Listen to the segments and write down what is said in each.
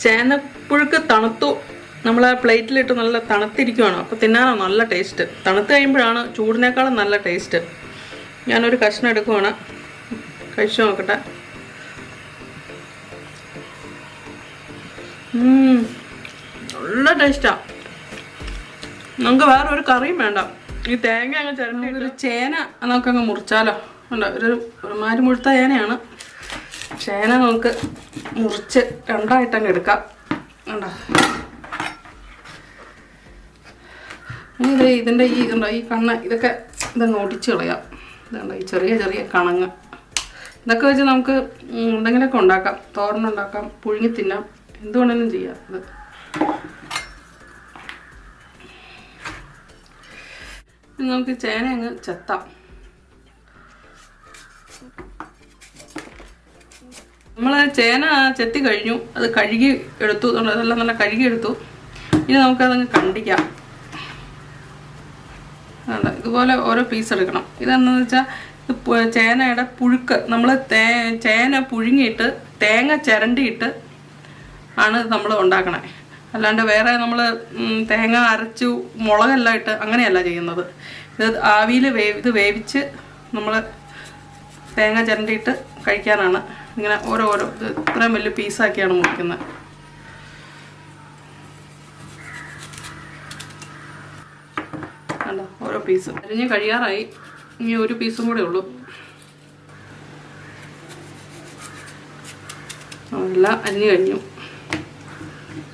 ചേനപ്പുഴുക്ക് തണുത്തു. നമ്മൾ ആ പ്ലേറ്റിലിട്ട് നല്ല തണുത്തിരിക്കുവാണ്. അപ്പോൾ തിന്നാനോ നല്ല ടേസ്റ്റ്. തണുത്ത് കഴിയുമ്പോഴാണ് ചൂടിനേക്കാളും നല്ല ടേസ്റ്റ്. ഞാനൊരു കഷ്ണം എടുക്കുവാണ്, കഴിച്ചു നോക്കട്ടെ. നല്ല ടേസ്റ്റാ. നമുക്ക് വേറെ ഒരു കറിയും വേണ്ട. ഈ തേങ്ങ അങ്ങ് ചിരണ്ടി ഒരു ചേന നമുക്ക് അങ്ങ് മുറിച്ചാലോ. ഉണ്ടോ, ഒരുമാതിരി മുഴുത്ത ചേനയാണ്. ചേന നമുക്ക് മുറിച്ച് രണ്ടായിട്ടങ്ങ് എടുക്കാം. ഉണ്ടോ, ഇതിൻ്റെ ഈ കണ്ണ് ഇതൊക്കെ ഇതങ്ങ് ഒടിച്ച് കളയാം. ഇതുണ്ടോ ഈ ചെറിയ ചെറിയ കണങ്ങ്. ഇതൊക്കെ വെച്ച് നമുക്ക് എന്തെങ്കിലുമൊക്കെ ഉണ്ടാക്കാം. തോരനുണ്ടാക്കാം, പുഴുങ്ങി തിന്നാം, എന്ത് വേണമെങ്കിലും ചെയ്യാം. ഇത് നമുക്ക് ചേന അങ്ങ് ചെത്താം. നമ്മൾ ചേന ചെത്തി കഴിഞ്ഞു, അത് കഴുകി എടുത്തു. അതെല്ലാം നല്ല കഴുകി എടുത്തു. ഇനി നമുക്കതങ്ങ് കണ്ടിക്കാം. വേണ്ട, ഇതുപോലെ ഓരോ പീസ് എടുക്കണം. ഇതെന്താണെന്ന് വെച്ചാൽ ചേനയുടെ പുഴുക്ക്. നമ്മൾ ചേന പുഴുങ്ങിയിട്ട് തേങ്ങ ചിരണ്ടിയിട്ട് ആണ് നമ്മൾ ഉണ്ടാക്കണേ. അല്ലാണ്ട് വേറെ നമ്മൾ തേങ്ങ അരച്ചു മുളകെല്ലാം ഇട്ട് അങ്ങനെയല്ല ചെയ്യുന്നത്. ഇത് ആവിയിൽ ഇത് വേവിച്ച് നമ്മൾ തേങ്ങ ചിരണ്ടിയിട്ട് കഴിക്കാനാണ്. ഇങ്ങനെ ഓരോ ഇത് ഇത്രയും വലിയ പീസാക്കിയാണ് മുറിക്കുന്നത്. കണ്ടോ, ഓരോ പീസ് അരിഞ്ഞ് കഴിയാറായി. ഇനി ഒരു പീസും കൂടെ ഉള്ളൂ. എല്ലാം അരിഞ്ഞ് കഴിഞ്ഞു.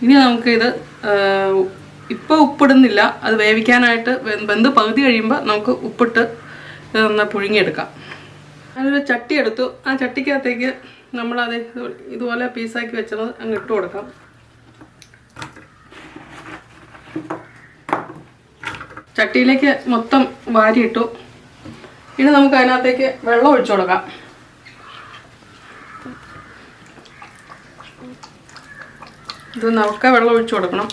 ഇനി നമുക്കിത് ഇപ്പോൾ ഉപ്പിടുന്നില്ല. അത് വേവിക്കാനായിട്ട് വെന്ത് പകുതി കഴിയുമ്പോൾ നമുക്ക് ഉപ്പിട്ട് ഇതൊന്ന് പുഴുങ്ങിയെടുക്കാം. ഞാനൊരു ചട്ടി എടുത്തു. ആ ചട്ടിക്കകത്തേക്ക് നമ്മളത് ഇതുപോലെ പീസാക്കി വെച്ചത് അങ്ങ് ഇട്ട് കൊടുക്കാം. ചട്ടിയിലേക്ക് മൊത്തം വാരിയിട്ടു. ഇനി നമുക്ക് അതിനകത്തേക്ക് വെള്ളം ഒഴിച്ചു കൊടുക്കാം. ഇത് നമുക്ക് വെള്ളം ഒഴിച്ചു കൊടുക്കണം.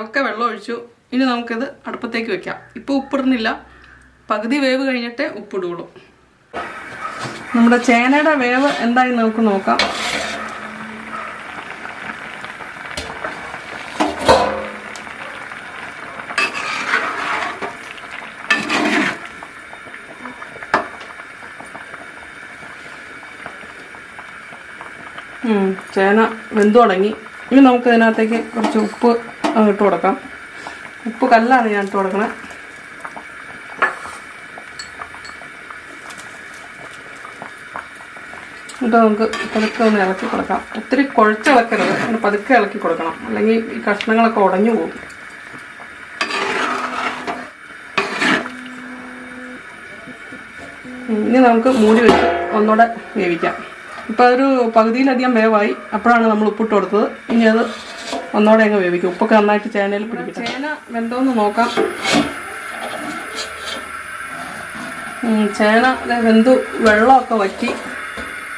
ഒക്കെ വെള്ളം ഒഴിച്ചു. ഇനി നമുക്കിത് അടുപ്പത്തേക്ക് വെക്കാം. ഇപ്പോൾ ഉപ്പിടുന്നില്ല, പകുതി വേവ് കഴിഞ്ഞിട്ടേ ഉപ്പിടുള്ളൂ. നമ്മുടെ ചേനയുടെ വേവ് എന്തായി നമുക്ക് നോക്കാം. ചേന വെന്തു തുടങ്ങി. ഇനി നമുക്ക് ഇതിനകത്തേക്ക് കുറച്ച് ഉപ്പ് ഇട്ട് കൊടുക്കാം. ഉപ്പ് കല്ലാണ് ഞാൻ ഇട്ട് കൊടുക്കണേ. എന്നിട്ട് നമുക്ക് പതുക്കെ ഒന്ന് ഇളക്കി കൊടുക്കാം. ഒത്തിരി കുഴച്ചിളക്കരുത്, അങ്ങനെ പതുക്കെ ഇളക്കി കൊടുക്കണം, അല്ലെങ്കിൽ ഈ കഷ്ണങ്ങളൊക്കെ ഉടഞ്ഞു പോകും. ഇനി നമുക്ക് മൂടി വെച്ച് ഒന്നുകൂടെ വേവിക്കാം. ഇപ്പോൾ അതൊരു പകുതിയിലധികം വേവായി. അപ്പോഴാണ് നമ്മൾ ഉപ്പിട്ട് കൊടുത്തത്. ഇനി അത് ഒന്നുകൂടെ അങ്ങ് വേവിക്കും. ഉപ്പൊക്കെ നന്നായിട്ട് ചേനയിൽ പിടിക്കും. ചേന വെന്തോന്ന് നോക്കാം. ചേന വെന്തു, വെള്ളമൊക്കെ വറ്റി.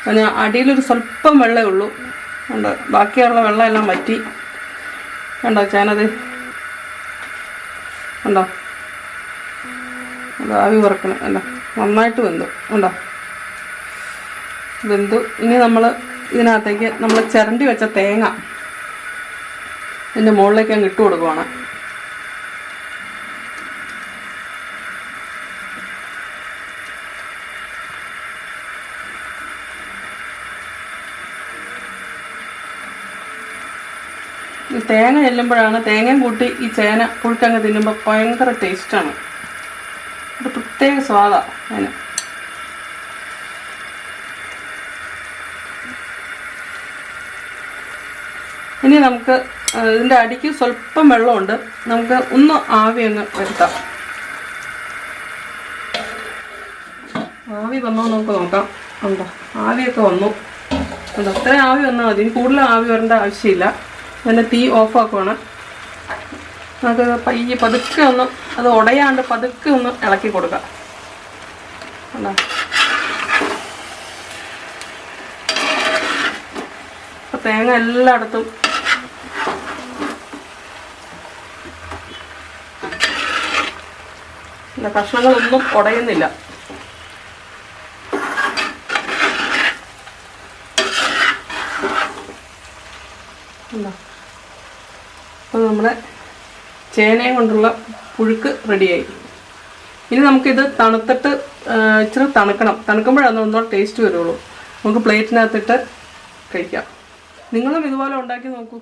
പിന്നെ അടിയിലൊരു സ്വല്പം വെള്ളമേ ഉള്ളൂ. ഉണ്ട്, ബാക്കിയുള്ള വെള്ളം എല്ലാം വറ്റി. കണ്ടോ ചേനത് ഉണ്ടോ, അത് ആവി വറക്കണം. അല്ല, നന്നായിട്ട് വെന്തു. ഉണ്ടോ, വെന്തു. ഇനി നമ്മൾ ഇതിനകത്തേക്ക് നമ്മൾ ചിരണ്ടി വെച്ച തേങ്ങ ഇതിൻ്റെ മുകളിലേക്ക് അങ്ങ് ഇട്ട് കൊടുക്കുവാണ്. ഈ തേങ്ങ ചെല്ലുമ്പോഴാണ്, തേങ്ങയും കൂട്ടി ഈ ചേന പുഴുക്കങ്ങ് തിന്നുമ്പോൾ ഭയങ്കര ടേസ്റ്റാണ്. ഒരു പ്രത്യേക സ്വാദാണ് അതിന്. ഇനി നമുക്ക് ഇതിൻ്റെ അടിക്ക് സ്വല്പം വെള്ളമുണ്ട്. നമുക്ക് ഒന്ന് ആവി അങ്ങ് വരുത്താം. ആവി വന്നോ നമുക്ക് നോക്കാം. ഉണ്ടോ, ആവിയൊക്കെ വന്നു. ഉണ്ടോ, അത്രയും ആവി വന്നാൽ മതി. ഇനി കൂടുതൽ ആവി വരേണ്ട ആവശ്യമില്ല. അതിൻ്റെ തീ ഓഫാക്കുവാണ്. നമുക്ക് പതുക്കെ ഒന്ന്, അത് ഉടയാണ്ട് പതുക്കെ ഒന്ന് ഇളക്കി കൊടുക്കാം. ഉണ്ടോ, അപ്പോൾ തേങ്ങ എല്ലായിടത്തും കഷ്ണങ്ങളൊന്നും ഉടയുന്നില്ല. അപ്പോൾ നമ്മുടെ ചേനയും കൊണ്ടുള്ള പുഴുക്ക് റെഡിയായി. ഇനി നമുക്കിത് തണുത്തിട്ട് ഇച്ചിരി തണുക്കുമ്പോഴാണ് ഒന്നുകൂടെ ടേസ്റ്റ് വരുള്ളൂ. നമുക്ക് പ്ലേറ്റിനകത്തിട്ട് കഴിക്കാം. നിങ്ങളും ഇതുപോലെ ഉണ്ടാക്കി നോക്കൂ.